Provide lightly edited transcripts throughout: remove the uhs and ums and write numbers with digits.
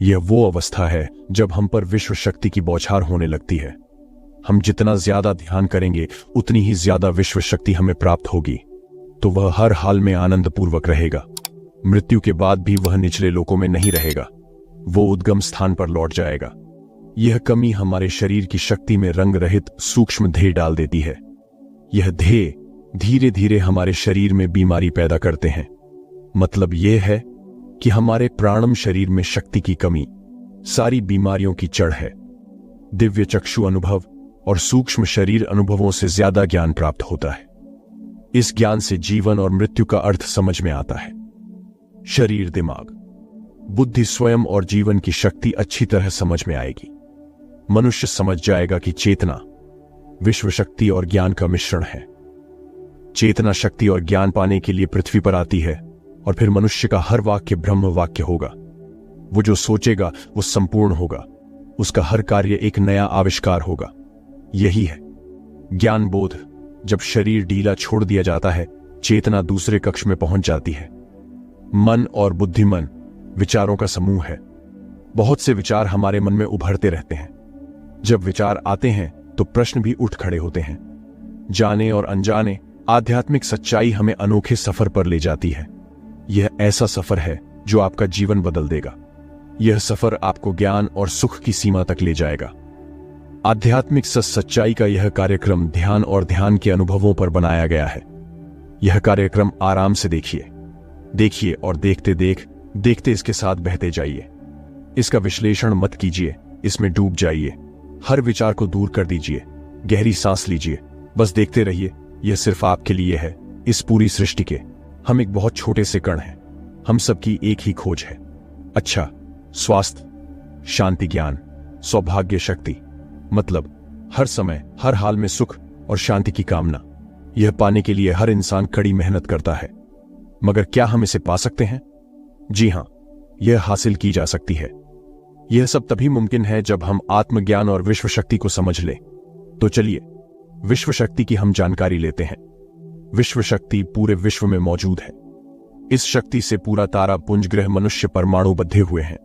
यह वो अवस्था है जब हम पर विश्व शक्ति की बौछार होने लगती है। हम जितना ज्यादा ध्यान करेंगे उतनी ही ज्यादा विश्व शक्ति हमें प्राप्त होगी, तो वह हर हाल में आनंद पूर्वक रहेगा। मृत्यु के बाद भी वह निचले लोकों में नहीं रहेगा, वो उद्गम स्थान पर लौट जाएगा। यह कमी हमारे शरीर की शक्ति में रंग रहित सूक्ष्म ध्येय डाल देती है। यह ध्येय धीरे धीरे हमारे शरीर में बीमारी पैदा करते हैं। मतलब यह है कि हमारे प्राणम शरीर में शक्ति की कमी सारी बीमारियों की जड़ है। दिव्य चक्षु अनुभव और सूक्ष्म शरीर अनुभवों से ज्यादा ज्ञान प्राप्त होता है। इस ज्ञान से जीवन और मृत्यु का अर्थ समझ में आता है। शरीर, दिमाग, बुद्धि, स्वयं और जीवन की शक्ति अच्छी तरह समझ में आएगी। मनुष्य समझ जाएगा कि चेतना विश्व शक्ति और ज्ञान का मिश्रण है। चेतना शक्ति और ज्ञान पाने के लिए पृथ्वी पर आती है और फिर मनुष्य का हर वाक्य ब्रह्म वाक्य होगा। वो जो सोचेगा वो संपूर्ण होगा, उसका हर कार्य एक नया आविष्कार होगा। यही है ज्ञान बोध। जब शरीर ढीला छोड़ दिया जाता है, चेतना दूसरे कक्ष में पहुंच जाती है। मन और बुद्धिमन विचारों का समूह है। बहुत से विचार हमारे मन में उभरते रहते हैं। जब विचार आते हैं तो प्रश्न भी उठ खड़े होते हैं। जाने और अनजाने आध्यात्मिक सच्चाई हमें अनोखे सफर पर ले जाती है। यह ऐसा सफर है जो आपका जीवन बदल देगा। यह सफर आपको ज्ञान और सुख की सीमा तक ले जाएगा। आध्यात्मिक सच्चाई का यह कार्यक्रम ध्यान और ध्यान के अनुभवों पर बनाया गया है। यह कार्यक्रम आराम से देखिए और देखते इसके साथ बहते जाइए। इसका विश्लेषण मत कीजिए, इसमें डूब जाइए। हर विचार को दूर कर दीजिए, गहरी सांस लीजिए, बस देखते रहिए। यह सिर्फ आपके लिए है। इस पूरी सृष्टि के हम एक बहुत छोटे से कण हैं। हम सबकी एक ही खोज है। अच्छा, स्वास्थ्य, शांति, ज्ञान, सौभाग्य, शक्ति, मतलब हर समय हर हाल में सुख और शांति की कामना। यह पाने के लिए हर इंसान कड़ी मेहनत करता है। मगर क्या हम इसे पा सकते हैं? जी हां, यह हासिल की जा सकती है। यह सब तभी मुमकिन है जब हम आत्मज्ञान और विश्व शक्ति को समझ लें। तो चलिए विश्व शक्ति की हम जानकारी लेते हैं। विश्व शक्ति पूरे विश्व में मौजूद है। इस शक्ति से पूरा तारा पुंज, ग्रह, मनुष्य, परमाणु बंधे हुए हैं।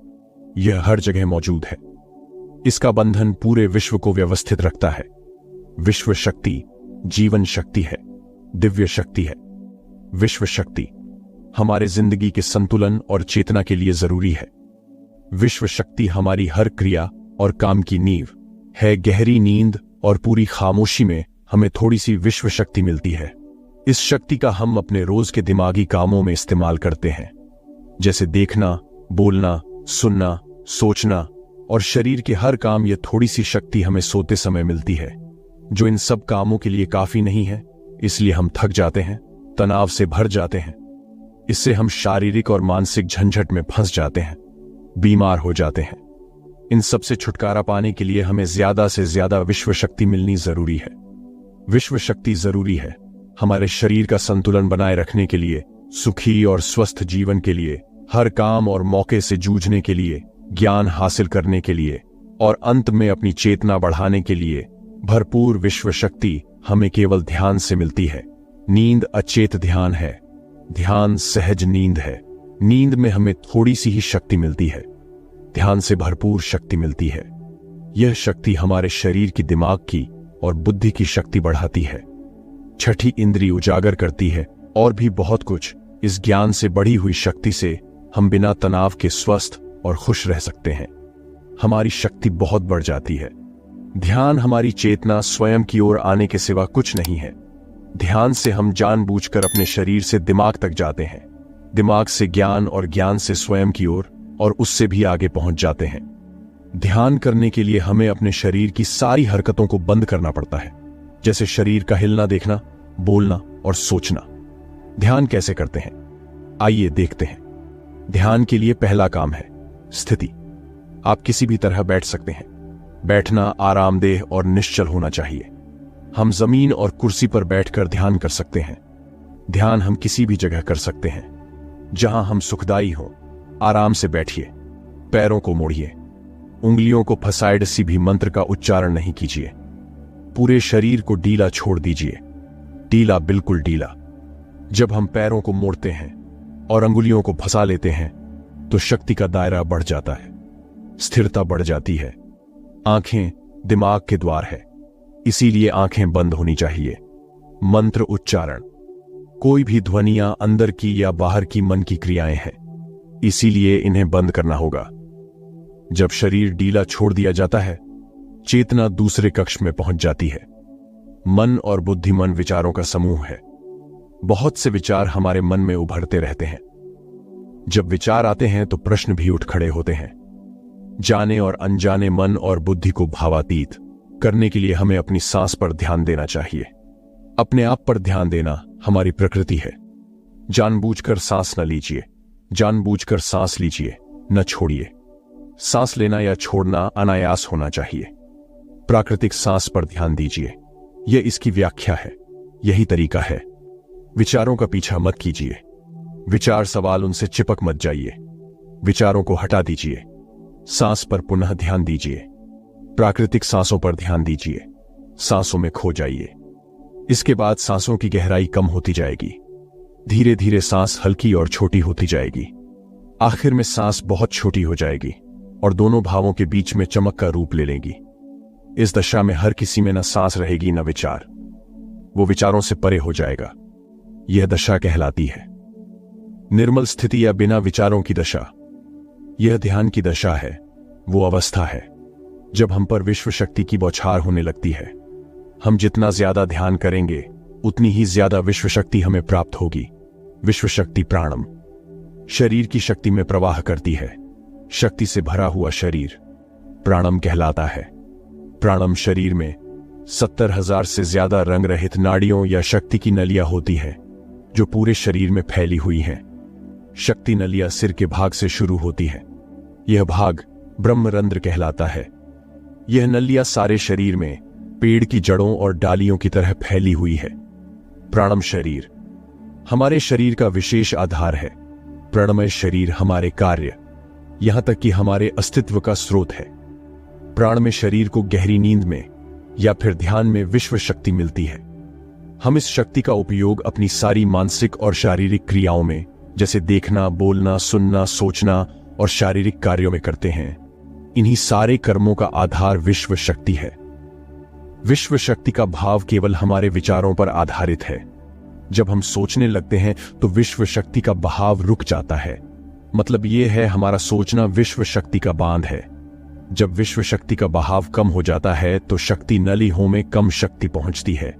यह हर जगह मौजूद है। इसका बंधन पूरे विश्व को व्यवस्थित रखता है। विश्व शक्ति जीवन शक्ति है, दिव्य शक्ति है। विश्व शक्ति हमारे जिंदगी के संतुलन और चेतना के लिए जरूरी है। विश्व शक्ति हमारी हर क्रिया और काम की नींव है। गहरी नींद और पूरी खामोशी में हमें थोड़ी सी विश्व शक्ति मिलती है। इस शक्ति का हम अपने रोज के दिमागी कामों में इस्तेमाल करते हैं, जैसे देखना, बोलना, सुनना, सोचना और शरीर के हर काम। यह थोड़ी सी शक्ति हमें सोते समय मिलती है, जो इन सब कामों के लिए काफी नहीं है। इसलिए हम थक जाते हैं, तनाव से भर जाते हैं। इससे हम शारीरिक और मानसिक झंझट में फंस जाते हैं, बीमार हो जाते हैं। इन सब से छुटकारा पाने के लिए हमें ज्यादा से ज्यादा विश्व शक्ति मिलनी जरूरी है। विश्व शक्ति जरूरी है हमारे शरीर का संतुलन बनाए रखने के लिए, सुखी और स्वस्थ जीवन के लिए, हर काम और मौके से जूझने के लिए, ज्ञान हासिल करने के लिए और अंत में अपनी चेतना बढ़ाने के लिए। भरपूर विश्व शक्ति हमें केवल ध्यान से मिलती है। नींद अचेत ध्यान है, ध्यान सहज नींद है। नींद में हमें थोड़ी सी ही शक्ति मिलती है, ध्यान से भरपूर शक्ति मिलती है। यह शक्ति हमारे शरीर की, दिमाग की और बुद्धि की शक्ति बढ़ाती है। छठी इंद्रिय उजागर करती है और भी बहुत कुछ। इस ज्ञान से बढ़ी हुई शक्ति से हम बिना तनाव के स्वस्थ और खुश रह सकते हैं। हमारी शक्ति बहुत बढ़ जाती है। ध्यान हमारी चेतना स्वयं की ओर आने के सिवा कुछ नहीं है। ध्यान से हम जानबूझकर अपने शरीर से दिमाग तक जाते हैं, दिमाग से ज्ञान और ज्ञान से स्वयं की ओर और उससे भी आगे पहुंच जाते हैं। ध्यान करने के लिए हमें अपने शरीर की सारी हरकतों को बंद करना पड़ता है, जैसे शरीर का हिलना, देखना, बोलना और सोचना। ध्यान कैसे करते हैं? आइए देखते हैं। ध्यान के लिए पहला काम है स्थिति। आप किसी भी तरह बैठ सकते हैं। बैठना आरामदेह और निश्चल होना चाहिए। हम जमीन और कुर्सी पर बैठकर ध्यान कर सकते हैं। ध्यान हम किसी भी जगह कर सकते हैं जहां हम सुखदायी हो। आराम से बैठिए, पैरों को मोड़िए, उंगलियों को फसाए सी भी मंत्र का उच्चारण नहीं कीजिए। पूरे शरीर को ढीला छोड़ दीजिए, ढीला, बिल्कुल ढीला। जब हम पैरों को मोड़ते हैं और अंगुलियों को फंसा लेते हैं तो शक्ति का दायरा बढ़ जाता है। स्थिरता बढ़ जाती है। आंखें दिमाग के द्वार है, इसीलिए आंखें बंद होनी चाहिए। मंत्र उच्चारण, कोई भी ध्वनियां अंदर की या बाहर की मन की क्रियाएं हैं, इसीलिए इन्हें बंद करना होगा। जब शरीर ढीला छोड़ दिया जाता है, चेतना दूसरे कक्ष में पहुंच जाती है। मन और बुद्धिमन विचारों का समूह है। बहुत से विचार हमारे मन में उभरते रहते हैं। जब विचार आते हैं तो प्रश्न भी उठ खड़े होते हैं। जाने और अनजाने मन और बुद्धि को भावातीत करने के लिए हमें अपनी सांस पर ध्यान देना चाहिए। अपने आप पर ध्यान देना हमारी प्रकृति है। जानबूझकर सांस न लीजिए, जानबूझकर सांस लीजिए, न छोड़िए। सांस लेना या छोड़ना अनायास होना चाहिए। प्राकृतिक सांस पर ध्यान दीजिए, यह इसकी व्याख्या है, यही तरीका है। विचारों का पीछा मत कीजिए। विचार सवाल, उनसे चिपक मत जाइए। विचारों को हटा दीजिए। सांस पर पुनः ध्यान दीजिए। प्राकृतिक सांसों पर ध्यान दीजिए। सांसों में खो जाइए। इसके बाद सांसों की गहराई कम होती जाएगी। धीरे धीरे सांस हल्की और छोटी होती जाएगी। आखिर में सांस बहुत छोटी हो जाएगी और दोनों भावों के बीच में चमक का रूप ले लेंगी। इस दशा में हर किसी में न सांस रहेगी न विचार। वो विचारों से परे हो जाएगा। यह दशा कहलाती है निर्मल स्थिति या बिना विचारों की दशा। यह ध्यान की दशा है, वो अवस्था है जब हम पर विश्व शक्ति की बौछार होने लगती है। हम जितना ज्यादा ध्यान करेंगे उतनी ही ज्यादा विश्व शक्ति हमें प्राप्त होगी। विश्व शक्ति प्राणम शरीर की शक्ति में प्रवाह करती है। शक्ति से भरा हुआ शरीर प्राणम कहलाता है। प्राणम शरीर में 70,000 से ज्यादा रंग रहित नाड़ियों या शक्ति की नलियां होती हैं जो पूरे शरीर में फैली हुई हैं। शक्ति नलियां सिर के भाग से शुरू होती है। यह भाग ब्रह्मरंध्र कहलाता है। यह नलियां सारे शरीर में पेड़ की जड़ों और डालियों की तरह फैली हुई है। प्राणम शरीर हमारे शरीर का विशेष आधार है। प्राणमय शरीर हमारे कार्य, यहां तक कि हमारे अस्तित्व का स्रोत है। प्राण में शरीर को गहरी नींद में या फिर ध्यान में विश्व शक्ति मिलती है। हम इस शक्ति का उपयोग अपनी सारी मानसिक और शारीरिक क्रियाओं में, जैसे देखना, बोलना, सुनना, सोचना और शारीरिक कार्यों में करते हैं। इन्हीं सारे कर्मों का आधार विश्व शक्ति है। विश्व शक्ति का भाव केवल हमारे विचारों पर आधारित है। जब हम सोचने लगते हैं तो विश्व शक्ति का बहाव रुक जाता है। मतलब यह है, हमारा सोचना विश्व शक्ति का बांध है। जब विश्व शक्ति का बहाव कम हो जाता है तो शक्ति नलियों में कम शक्ति पहुंचती है।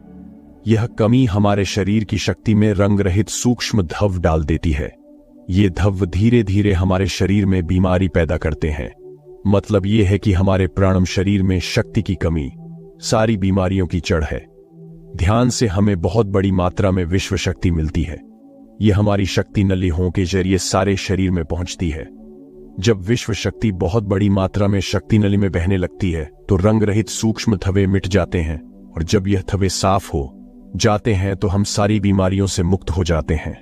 यह कमी हमारे शरीर की शक्ति में रंग रहित सूक्ष्म धव डाल देती है। ये धव धीरे धीरे हमारे शरीर में बीमारी पैदा करते हैं। मतलब यह है कि हमारे प्राणम शरीर में शक्ति की कमी सारी बीमारियों की जड़ है। ध्यान से हमें बहुत बड़ी मात्रा में विश्व शक्ति मिलती है। यह हमारी शक्ति नलियों के जरिए सारे शरीर में पहुंचती है। जब विश्व शक्ति बहुत बड़ी मात्रा में शक्ति नली में बहने लगती है तो रंग रहित सूक्ष्म धब्बे मिट जाते हैं, और जब यह धब्बे साफ हो जाते हैं तो हम सारी बीमारियों से मुक्त हो जाते हैं।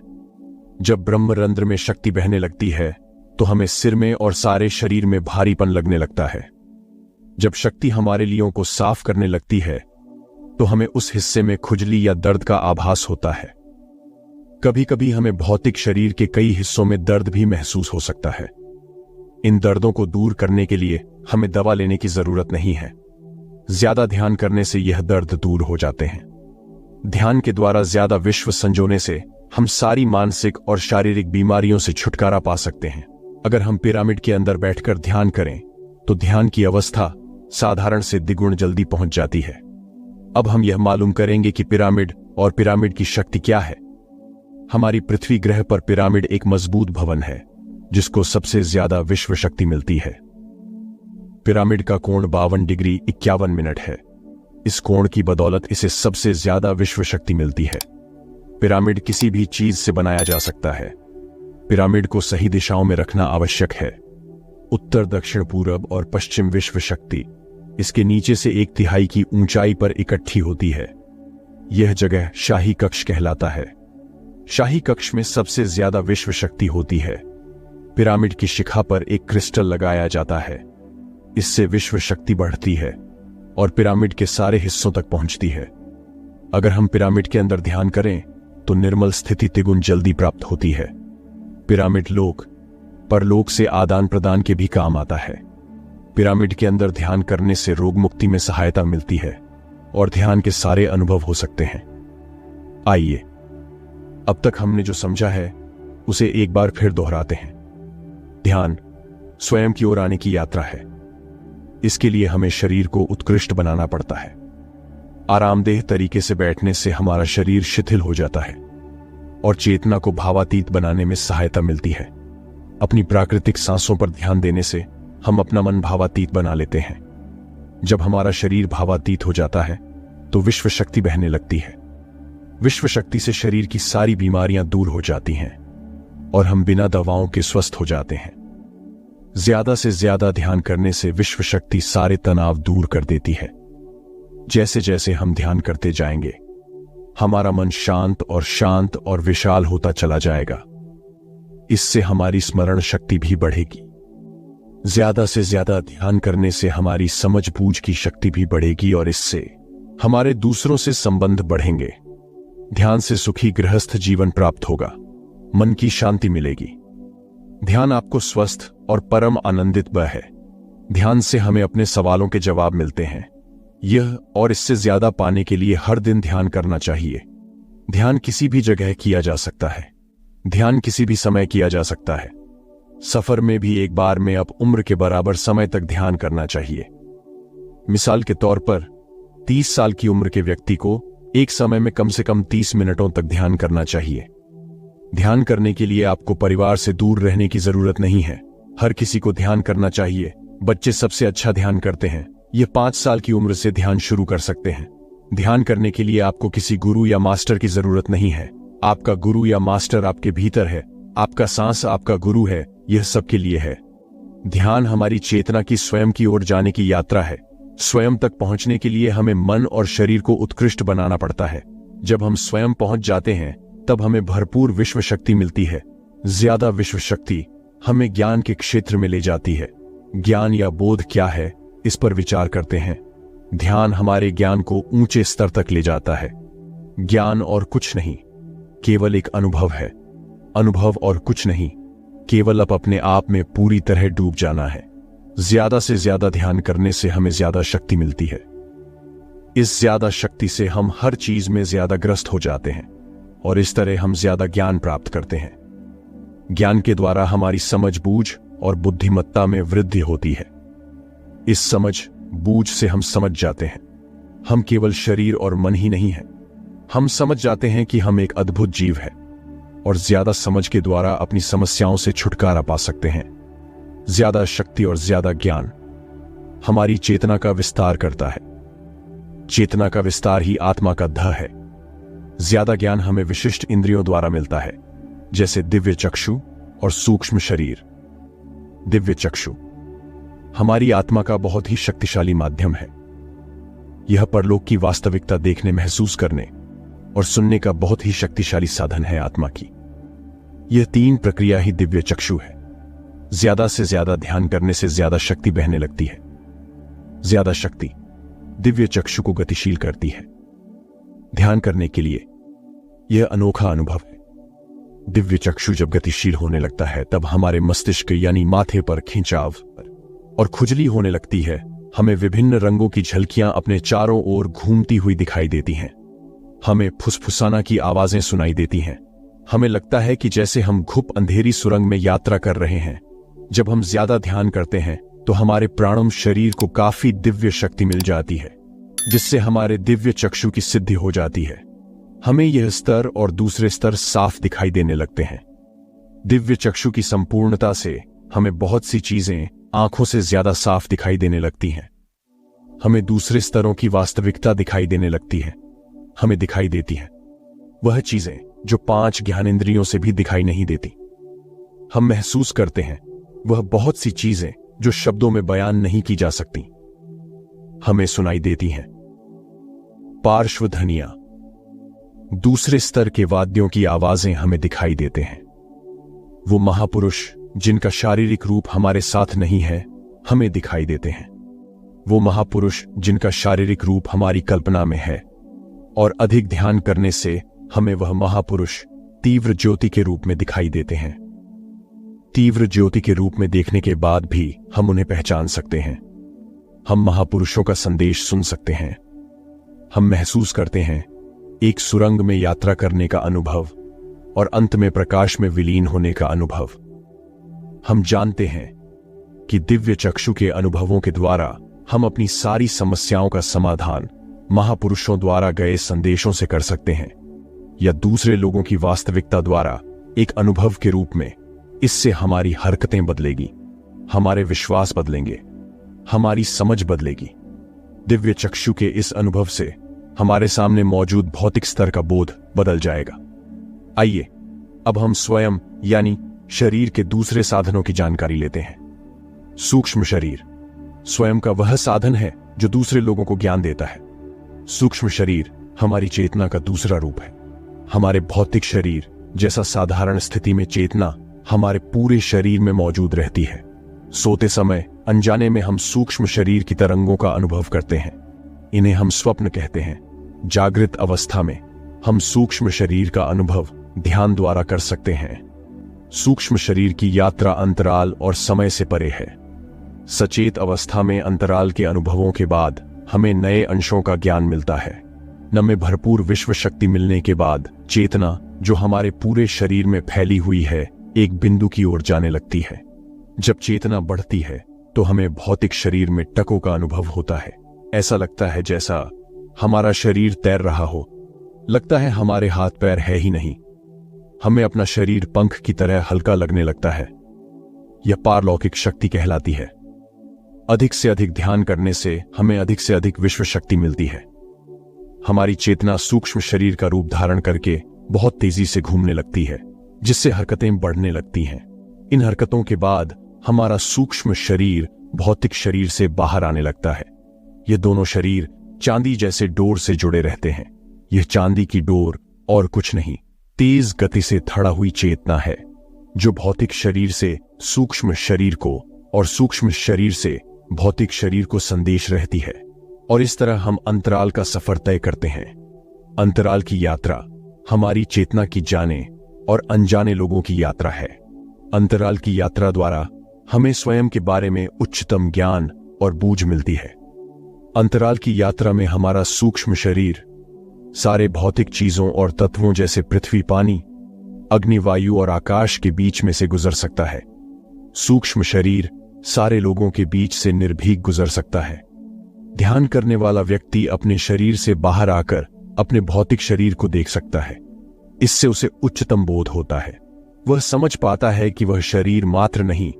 जब ब्रह्मरंध्र में शक्ति बहने लगती है तो हमें सिर में और सारे शरीर में भारीपन लगने लगता है। जब शक्ति हमारे लियों को साफ करने लगती है तो हमें उस हिस्से में खुजली या दर्द का आभास होता है। कभी कभी हमें भौतिक शरीर के कई हिस्सों में दर्द भी महसूस हो सकता है। इन दर्दों को दूर करने के लिए हमें दवा लेने की जरूरत नहीं है। ज्यादा ध्यान करने से यह दर्द दूर हो जाते हैं। ध्यान के द्वारा ज्यादा विश्व संजोने से हम सारी मानसिक और शारीरिक बीमारियों से छुटकारा पा सकते हैं। अगर हम पिरामिड के अंदर बैठकर ध्यान करें तो ध्यान की अवस्था साधारण से द्विगुण जल्दी पहुंच जाती है। अब हम यह मालूम करेंगे कि पिरामिड और पिरामिड की शक्ति क्या है। हमारी पृथ्वी ग्रह पर पिरामिड एक मजबूत भवन है जिसको सबसे ज्यादा विश्व शक्ति मिलती है। पिरामिड का कोण 52 डिग्री 51 मिनट है। इस कोण की बदौलत इसे सबसे ज्यादा विश्व शक्ति मिलती है। पिरामिड किसी भी चीज से बनाया जा सकता है। पिरामिड को सही दिशाओं में रखना आवश्यक है। उत्तर, दक्षिण, पूरब और पश्चिम विश्व शक्ति इसके नीचे से 1/3 की ऊंचाई पर इकट्ठी होती है। यह जगह शाही कक्ष कहलाता है। शाही कक्ष में सबसे ज्यादा विश्व शक्ति होती है। पिरामिड की शिखा पर एक क्रिस्टल लगाया जाता है। इससे विश्व शक्ति बढ़ती है और पिरामिड के सारे हिस्सों तक पहुंचती है। अगर हम पिरामिड के अंदर ध्यान करें तो निर्मल स्थिति तिगुन जल्दी प्राप्त होती है। पिरामिड लोक परलोक से आदान प्रदान के भी काम आता है। पिरामिड के अंदर ध्यान करने से रोग मुक्ति में सहायता मिलती है और ध्यान के सारे अनुभव हो सकते हैं। आइए अब तक हमने जो समझा है उसे एक बार फिर दोहराते हैं। ध्यान स्वयं की ओर आने की यात्रा है। इसके लिए हमें शरीर को उत्कृष्ट बनाना पड़ता है। आरामदेह तरीके से बैठने से हमारा शरीर शिथिल हो जाता है और चेतना को भावातीत बनाने में सहायता मिलती है। अपनी प्राकृतिक सांसों पर ध्यान देने से हम अपना मन भावातीत बना लेते हैं। जब हमारा शरीर भावातीत हो जाता है तो विश्व शक्ति बहने लगती है। विश्व शक्ति से शरीर की सारी बीमारियां दूर हो जाती हैं और हम बिना दवाओं के स्वस्थ हो जाते हैं। ज्यादा से ज्यादा ध्यान करने से विश्व शक्ति सारे तनाव दूर कर देती है। जैसे जैसे हम ध्यान करते जाएंगे हमारा मन शांत और विशाल होता चला जाएगा। इससे हमारी स्मरण शक्ति भी बढ़ेगी। ज्यादा से ज्यादा ध्यान करने से हमारी समझ बूझ की शक्ति भी बढ़ेगी और इससे हमारे दूसरों से संबंध बढ़ेंगे। ध्यान से सुखी गृहस्थ जीवन प्राप्त होगा, मन की शांति मिलेगी। ध्यान आपको स्वस्थ और परम आनंदित है। ध्यान से हमें अपने सवालों के जवाब मिलते हैं। यह और इससे ज्यादा पाने के लिए हर दिन ध्यान करना चाहिए। ध्यान किसी भी जगह किया जा सकता है। ध्यान किसी भी समय किया जा सकता है। सफर में भी एक बार में अब उम्र के बराबर समय तक ध्यान करना चाहिए। मिसाल के तौर पर 30 साल की उम्र के व्यक्ति को एक समय में कम से कम 30 मिनटों तक ध्यान करना चाहिए। ध्यान करने के लिए आपको परिवार से दूर रहने की जरूरत नहीं है। हर किसी को ध्यान करना चाहिए। बच्चे सबसे अच्छा ध्यान करते हैं। ये 5 साल की उम्र से ध्यान शुरू कर सकते हैं। ध्यान करने के लिए आपको किसी गुरु या मास्टर की जरूरत नहीं है। आपका गुरु या मास्टर आपके भीतर है। आपका सांस आपका गुरु है। यह सबके लिए है। ध्यान हमारी चेतना की स्वयं की ओर जाने की यात्रा है। स्वयं तक पहुंचने के लिए हमें मन और शरीर को उत्कृष्ट बनाना पड़ता है। जब हम स्वयं पहुंच जाते हैं तब हमें भरपूर विश्व शक्ति मिलती है। ज्यादा विश्व शक्ति हमें ज्ञान के क्षेत्र में ले जाती है। ज्ञान या बोध क्या है, इस पर विचार करते हैं। ध्यान हमारे ज्ञान को ऊंचे स्तर तक ले जाता है। ज्ञान और कुछ नहीं, केवल एक अनुभव है। अनुभव और कुछ नहीं, केवल अपने आप में पूरी तरह डूब जाना है। ज्यादा से ज्यादा ध्यान करने से हमें ज्यादा शक्ति मिलती है। इस ज्यादा शक्ति से हम हर चीज में ज्यादा ग्रस्त हो जाते हैं और इस तरह हम ज्यादा ज्ञान प्राप्त करते हैं। ज्ञान के द्वारा हमारी समझ बूझ और बुद्धिमत्ता में वृद्धि होती है। इस समझ बूझ से हम समझ जाते हैं हम केवल शरीर और मन ही नहीं हैं। हम समझ जाते हैं कि हम एक अद्भुत जीव है और ज्यादा समझ के द्वारा अपनी समस्याओं से छुटकारा पा सकते हैं। ज्यादा शक्ति और ज्यादा ज्ञान हमारी चेतना का विस्तार करता है। चेतना का विस्तार ही आत्मा का ध है। ज्यादा ज्ञान हमें विशिष्ट इंद्रियों द्वारा मिलता है, जैसे दिव्य चक्षु और सूक्ष्म शरीर। दिव्य चक्षु हमारी आत्मा का बहुत ही शक्तिशाली माध्यम है। यह परलोक की वास्तविकता देखने, महसूस करने और सुनने का बहुत ही शक्तिशाली साधन है आत्मा की। यह 3 प्रक्रिया ही दिव्य चक्षु है। ज्यादा से ज्यादा ध्यान करने से ज्यादा शक्ति बहने लगती है। ज्यादा शक्ति दिव्य चक्षु को गतिशील करती है। ध्यान करने के लिए यह अनोखा अनुभव है। दिव्य चक्षु जब गतिशील होने लगता है तब हमारे मस्तिष्क यानी माथे पर खिंचाव और खुजली होने लगती है। हमें विभिन्न रंगों की झलकियां अपने चारों ओर घूमती हुई दिखाई देती हैं। हमें फुसफुसाना की आवाजें सुनाई देती हैं। हमें लगता है कि जैसे हम घुप अंधेरी सुरंग में यात्रा कर रहे हैं। जब हम ज्यादा ध्यान करते हैं तो हमारे प्राणम शरीर को काफी दिव्य शक्ति मिल जाती है, जिससे हमारे दिव्य चक्षु की सिद्धि हो जाती है। हमें यह स्तर और दूसरे स्तर साफ दिखाई देने लगते हैं। दिव्य चक्षु की संपूर्णता से हमें बहुत सी चीजें आंखों से ज्यादा साफ दिखाई देने लगती हैं। हमें दूसरे स्तरों की वास्तविकता दिखाई देने लगती है। हमें दिखाई देती हैं वह चीजें जो 5 ज्ञानेंद्रियों से भी दिखाई नहीं देती। हम महसूस करते हैं वह बहुत सी चीजें जो शब्दों में बयान नहीं की जा सकती। हमें सुनाई देती हैं पार्श्व ध्वनियां, दूसरे स्तर के वाद्यों की आवाजें हमें दिखाई देते हैं। वो महापुरुष जिनका शारीरिक रूप हमारे साथ नहीं है, हमें दिखाई देते हैं। वो महापुरुष जिनका शारीरिक रूप हमारी कल्पना में है और अधिक ध्यान करने से हमें वह महापुरुष तीव्र ज्योति के रूप में दिखाई देते हैं। तीव्र ज्योति के रूप में देखने के बाद भी हम उन्हें पहचान सकते हैं। हम महापुरुषों का संदेश सुन सकते हैं। हम महसूस करते हैं एक सुरंग में यात्रा करने का अनुभव और अंत में प्रकाश में विलीन होने का अनुभव। हम जानते हैं कि दिव्य चक्षु के अनुभवों के द्वारा हम अपनी सारी समस्याओं का समाधान महापुरुषों द्वारा गए संदेशों से कर सकते हैं, या दूसरे लोगों की वास्तविकता द्वारा एक अनुभव के रूप में। इससे हमारी हरकतें बदलेगी, हमारे विश्वास बदलेंगे, हमारी समझ बदलेगी। दिव्य चक्षु के इस अनुभव से हमारे सामने मौजूद भौतिक स्तर का बोध बदल जाएगा। आइए अब हम स्वयं यानी शरीर के दूसरे साधनों की जानकारी लेते हैं। सूक्ष्म शरीर स्वयं का वह साधन है जो दूसरे लोगों को ज्ञान देता है। सूक्ष्म शरीर हमारी चेतना का दूसरा रूप है। हमारे भौतिक शरीर जैसा साधारण स्थिति में चेतना हमारे पूरे शरीर में मौजूद रहती है। सोते समय अनजाने में हम सूक्ष्म शरीर की तरंगों का अनुभव करते हैं। इन्हें हम स्वप्न कहते हैं। जागृत अवस्था में हम सूक्ष्म शरीर का अनुभव ध्यान द्वारा कर सकते हैं। सूक्ष्म शरीर की यात्रा अंतराल और समय से परे है। सचेत अवस्था में अंतराल के अनुभवों के बाद हमें नए अंशों का ज्ञान मिलता है। न में भरपूर विश्व शक्ति मिलने के बाद चेतना जो हमारे पूरे शरीर में फैली हुई है एक बिंदु की ओर जाने लगती है। जब चेतना बढ़ती है तो हमें भौतिक शरीर में टकों का अनुभव होता है। ऐसा लगता है जैसा हमारा शरीर तैर रहा हो। लगता है हमारे हाथ पैर है ही नहीं। हमें अपना शरीर पंख की तरह हल्का लगने लगता है। यह पारलौकिक शक्ति कहलाती है। अधिक से अधिक ध्यान करने से हमें अधिक से अधिक विश्व शक्ति मिलती है। हमारी चेतना सूक्ष्म शरीर का रूप धारण करके बहुत तेजी से घूमने लगती है, जिससे हरकतें बढ़ने लगती हैं। इन हरकतों के बाद हमारा सूक्ष्म शरीर भौतिक शरीर से बाहर आने लगता है। ये दोनों शरीर चांदी जैसे डोर से जुड़े रहते हैं। यह चांदी की डोर और कुछ नहीं, तेज गति से थड़ा हुई चेतना है, जो भौतिक शरीर से सूक्ष्म शरीर को और सूक्ष्म शरीर से भौतिक शरीर को संदेश रहती है। और इस तरह हम अंतराल का सफर तय करते हैं। अंतराल की यात्रा हमारी चेतना की जाने और अनजाने लोगों की यात्रा है। अंतराल की यात्रा द्वारा हमें स्वयं के बारे में उच्चतम ज्ञान और बूझ मिलती है। अंतराल की यात्रा में हमारा सूक्ष्म शरीर सारे भौतिक चीजों और तत्वों जैसे पृथ्वी, पानी, अग्नि, वायु और आकाश के बीच में से गुजर सकता है। सूक्ष्म शरीर सारे लोगों के बीच से निर्भीक गुजर सकता है। ध्यान करने वाला व्यक्ति अपने शरीर से बाहर आकर अपने भौतिक शरीर को देख सकता है। इससे उसे उच्चतम बोध होता है। वह समझ पाता है कि वह शरीर मात्र नहीं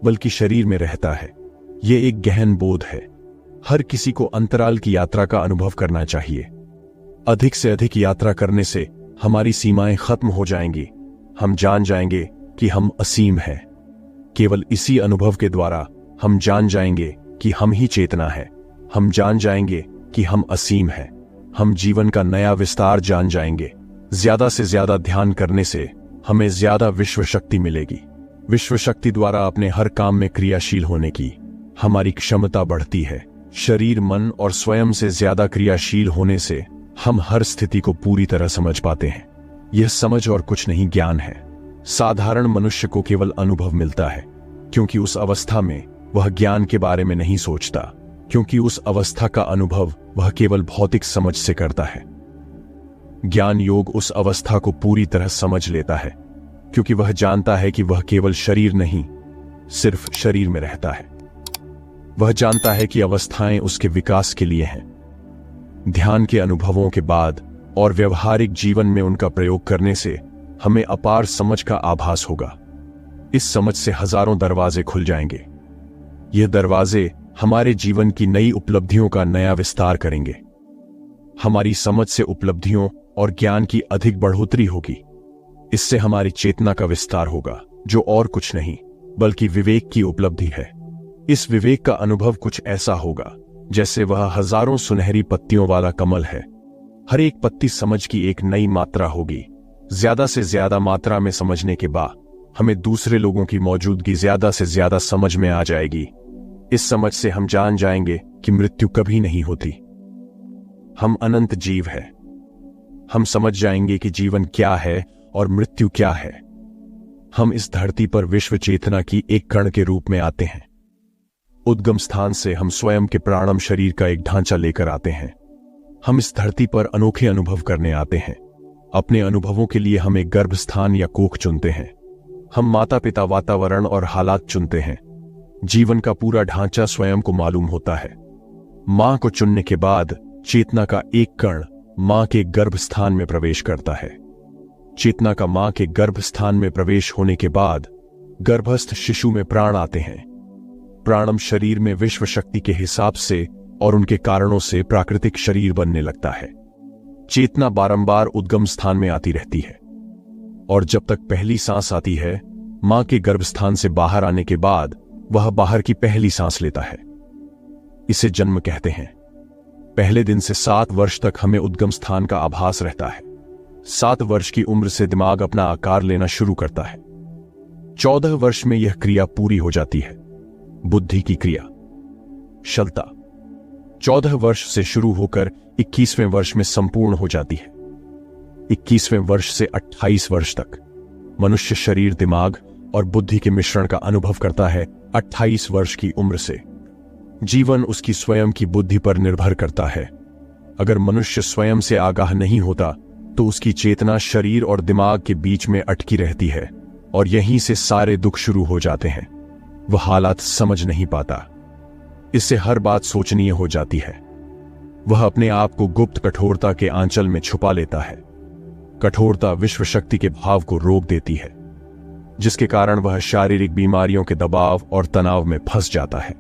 बल्कि शरीर में रहता है। यह एक गहन बोध है। हर किसी को अंतराल की यात्रा का अनुभव करना चाहिए। अधिक से अधिक यात्रा करने से हमारी सीमाएं खत्म हो जाएंगी। हम जान जाएंगे कि हम असीम हैं। केवल इसी अनुभव के द्वारा हम जान जाएंगे कि हम ही चेतना है। हम जान जाएंगे कि हम असीम हैं। हम जीवन का नया विस्तार जान जाएंगे। ज्यादा से ज्यादा ध्यान करने से हमें ज्यादा विश्व शक्ति मिलेगी। विश्व शक्ति द्वारा अपने हर काम में क्रियाशील होने की हमारी क्षमता बढ़ती है। शरीर, मन और स्वयं से ज्यादा क्रियाशील होने से हम हर स्थिति को पूरी तरह समझ पाते हैं। यह समझ और कुछ नहीं, ज्ञान है। साधारण मनुष्य को केवल अनुभव मिलता है, क्योंकि उस अवस्था में वह ज्ञान के बारे में नहीं सोचता, क्योंकि उस अवस्था का अनुभव वह केवल भौतिक समझ से करता है। ज्ञान योग उस अवस्था को पूरी तरह समझ लेता है, क्योंकि वह जानता है कि वह केवल शरीर नहीं, सिर्फ शरीर में रहता है। वह जानता है कि अवस्थाएं उसके विकास के लिए हैं। ध्यान के अनुभवों के बाद और व्यवहारिक जीवन में उनका प्रयोग करने से हमें अपार समझ का आभास होगा। इस समझ से हजारों दरवाजे खुल जाएंगे। यह दरवाजे हमारे जीवन की नई उपलब्धियों का नया विस्तार करेंगे। हमारी समझ से उपलब्धियों और ज्ञान की अधिक बढ़ोतरी होगी। इससे हमारी चेतना का विस्तार होगा, जो और कुछ नहीं बल्कि विवेक की उपलब्धि है। इस विवेक का अनुभव कुछ ऐसा होगा जैसे वह हजारों सुनहरी पत्तियों वाला कमल है। हर एक पत्ती समझ की एक नई मात्रा होगी। ज्यादा से ज्यादा मात्रा में समझने के बाद हमें दूसरे लोगों की मौजूदगी ज्यादा से ज्यादा समझ में आ जाएगी। इस समझ से हम जान जाएंगे कि मृत्यु कभी नहीं होती। हम अनंत जीव है। हम समझ जाएंगे कि जीवन क्या है और मृत्यु क्या है। हम इस धरती पर विश्व चेतना की एक कण के रूप में आते हैं। उद्गम स्थान से हम स्वयं के प्राणम शरीर का एक ढांचा लेकर आते हैं। हम इस धरती पर अनोखे अनुभव करने आते हैं। अपने अनुभवों के लिए हम एक गर्भस्थान या कोख चुनते हैं। हम माता पिता, वातावरण और हालात चुनते हैं। जीवन का पूरा ढांचा स्वयं को मालूम होता है। मां को चुनने के बाद चेतना का एक कण मां के गर्भस्थान में प्रवेश करता है। चेतना का मां के गर्भस्थान में प्रवेश होने के बाद गर्भस्थ शिशु में प्राण आते हैं। प्राणम शरीर में विश्व शक्ति के हिसाब से और उनके कारणों से प्राकृतिक शरीर बनने लगता है। चेतना बारंबार उद्गम स्थान में आती रहती है और जब तक पहली सांस आती है, मां के गर्भस्थान से बाहर आने के बाद वह बाहर की पहली सांस लेता है। इसे जन्म कहते हैं। पहले दिन से 7 वर्ष तक हमें उद्गम स्थान का आभास रहता है। 7 वर्ष की उम्र से दिमाग अपना आकार लेना शुरू करता है। 14 वर्ष में यह क्रिया पूरी हो जाती है। बुद्धि की क्रिया, शलता 14 वर्ष से शुरू होकर 21वें वर्ष में संपूर्ण हो जाती है। 21वें वर्ष से 28 वर्ष तक मनुष्य शरीर, दिमाग और बुद्धि के मिश्रण का अनुभव करता है। 28 वर्ष की उम्र से जीवन उसकी स्वयं की बुद्धि पर निर्भर करता है। अगर मनुष्य स्वयं से आगाह नहीं होता तो उसकी चेतना शरीर और दिमाग के बीच में अटकी रहती है और यहीं से सारे दुख शुरू हो जाते हैं। वह हालात समझ नहीं पाता। इससे हर बात सोचनीय हो जाती है। वह अपने आप को गुप्त कठोरता के आंचल में छुपा लेता है। कठोरता विश्व शक्ति के भाव को रोक देती है, जिसके कारण वह शारीरिक बीमारियों के दबाव और तनाव में फंस जाता है।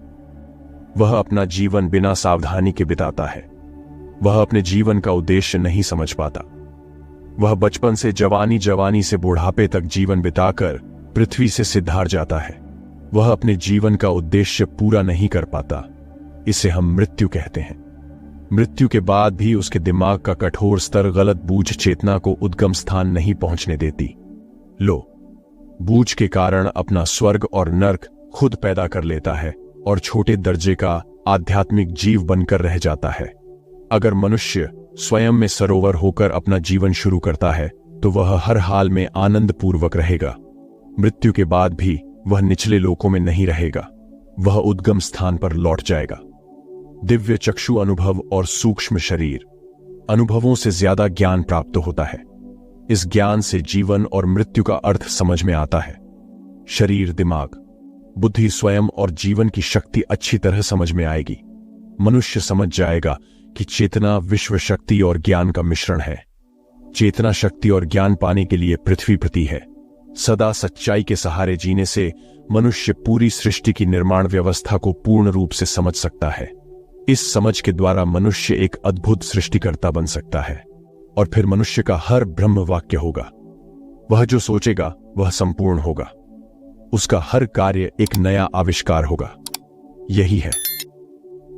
वह अपना जीवन बिना सावधानी के बिताता है। वह अपने जीवन का उद्देश्य नहीं समझ पाता। वह बचपन से जवानी, जवानी से बुढ़ापे तक जीवन बिताकर पृथ्वी से सिद्धार जाता है। वह अपने जीवन का उद्देश्य पूरा नहीं कर पाता। इसे हम मृत्यु कहते हैं। मृत्यु के बाद भी उसके दिमाग का कठोर स्तर गलत बूझ चेतना को उद्गम स्थान नहीं पहुंचने देती। लो, बूझ के कारण अपना स्वर्ग और नर्क खुद पैदा कर लेता है और छोटे दर्जे का आध्यात्मिक जीव बनकर रह जाता है। अगर मनुष्य स्वयं में सरोवर होकर अपना जीवन शुरू करता है तो वह हर हाल में आनंद पूर्वक रहेगा। मृत्यु के बाद भी वह निचले लोकों में नहीं रहेगा। वह उद्गम स्थान पर लौट जाएगा। दिव्य चक्षु अनुभव और सूक्ष्म शरीर अनुभवों से ज्यादा ज्ञान प्राप्त होता है। इस ज्ञान से जीवन और मृत्यु का अर्थ समझ में आता है। शरीर, दिमाग, बुद्धि, स्वयं और जीवन की शक्ति अच्छी तरह समझ में आएगी। मनुष्य समझ जाएगा कि चेतना विश्व शक्ति और ज्ञान का मिश्रण है। चेतना शक्ति और ज्ञान पाने के लिए पृथ्वी प्रति है। सदा सच्चाई के सहारे जीने से मनुष्य पूरी सृष्टि की निर्माण व्यवस्था को पूर्ण रूप से समझ सकता है। इस समझ के द्वारा मनुष्य एक अद्भुत सृष्टिकर्ता बन सकता है और फिर मनुष्य का हर ब्रह्म वाक्य होगा। वह जो सोचेगा वह संपूर्ण होगा। उसका हर कार्य एक नया आविष्कार होगा। यही है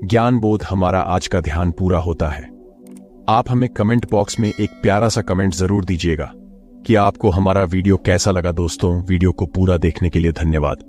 ज्ञान बोध। हमारा आज का ध्यान पूरा होता है। आप हमें कमेंट बॉक्स में एक प्यारा सा कमेंट जरूर दीजिएगा कि आपको हमारा वीडियो कैसा लगा। दोस्तों, वीडियो को पूरा देखने के लिए धन्यवाद।